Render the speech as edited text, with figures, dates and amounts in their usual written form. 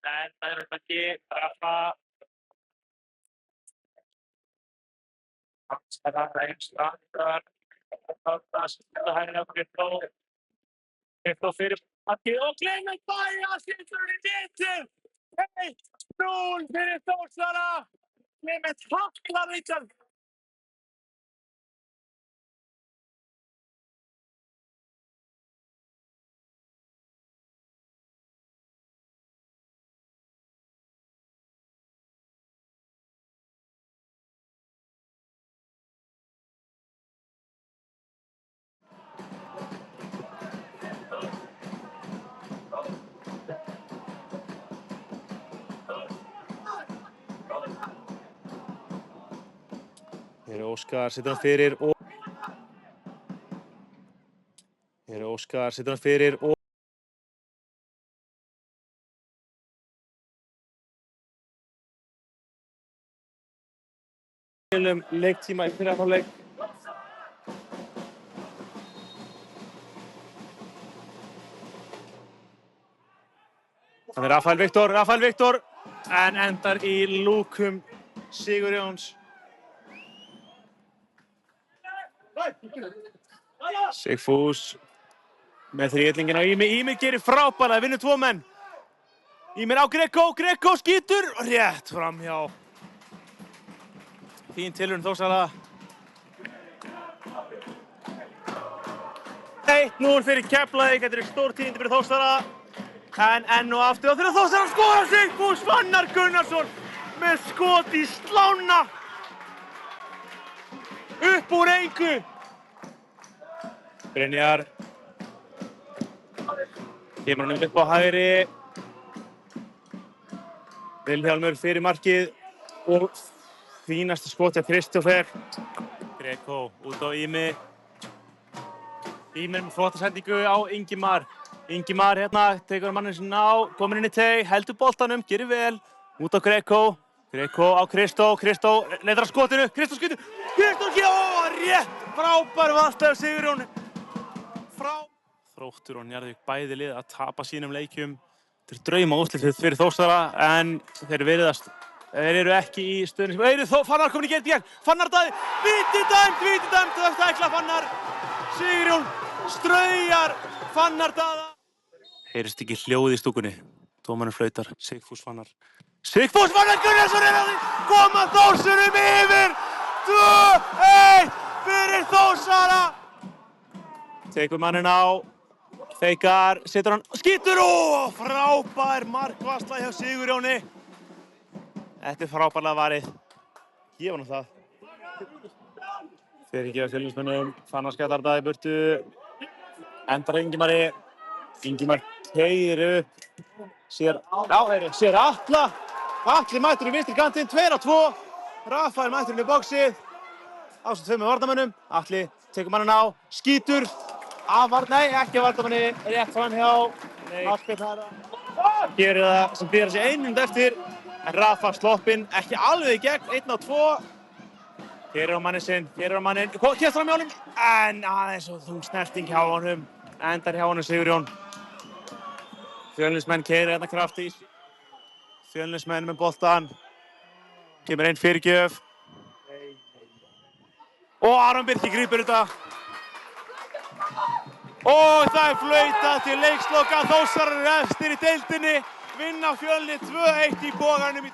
En það ekki Rafa það ekstra það hægri á Kristó fyrir markið og Clement Baja setur í netið. 1-0 fyrir Þórsara. Clement haklar Richard. Óskar setur hann fyrir og Óskar setur hann fyrir og leiktíma í fyrri hálfleik. Það er Rafael Viktor en endar í lúkum Sigurjóns. Sigfús með þríhyrningin á Ýmir gerir frábærlega, vinnur 2 menn. Ýmir á Greco skýtur rétt framhjá. Fín tilraun Þórsara. 1-0 fyrir Keflavík, þetta eru stór tíðindi fyrir Þórsara. En enn og aftur og þegar Þórsara skora Sigfús Fannar Gunnarsson með skot í slána. Upp úr engu. Brynjar. Kemur hann upp á hægri. Vilhjálmur fyrir markið og fínasta skot af Kristófer. Greco út á Ýmir. Ýmir með flotta sendingu á Ingimar. Ingimar hérna, tekur manninn sinn á, kominn inn í teig, heldur boltanum, gerir vel. Út á Greco. Greco á Kristó leitar að skotinu, Kristó skýtur. Rétt, frábær vaðstæður Sigurjón. Þróttur og Njarðvík bæði lið að tapa sínum leikjum. Þetta er drauma úrslit fyrir Þórsara en þeir eru ekki í stöðunni. Fannar komin í gegn, Fannar Daði, víti dæmt, það ætla Fannar. Sigurjón straujar Fannar Daða. Heyrist ekki hljóð í stúkunni, dómarinn flautar, Sigfús Fannar Gunnarsson er að því, koma Þórsurum yfir, 2-1 fyrir Þórsara. Tekur manninn á, feikar, setur hann, skýtur og frábær markvarsla hjá Sigurjóni. Þetta er frábærlega varið, gefa hann það. Fyrir ekki að Fjölnismönnum, Fannar skjallar það í burtu, endar Ingimar keyrir upp, sér Atla, Atli mættur í vinstri kantinn, 2-2, Rafael mættur inn í boxið, ásamt 2 með varnarmönnum, Atli tekur manninn á, skýtur, ekki af varnarmanni, rétt framhjá, gerir það sem byrjar sig 1 mínútu eftir, en Rafa sloppinn, ekki alveg í gegn, 1-2, gerir á manninn sinn, kemst fram hjá honum, en aðeins og þung snerting hjá honum, endar hjá honum Sigurjón. Fjölnismenn keyrir hérna krafti. Fjölnismenn með boltan. Kemur einn fyrirgjöf. Og Aron Birkir grípur þetta. Og það er flautað til leiksloka. Þórsarar eru efstir í deildinni. Vinna Fjölni 2-1 í boganum í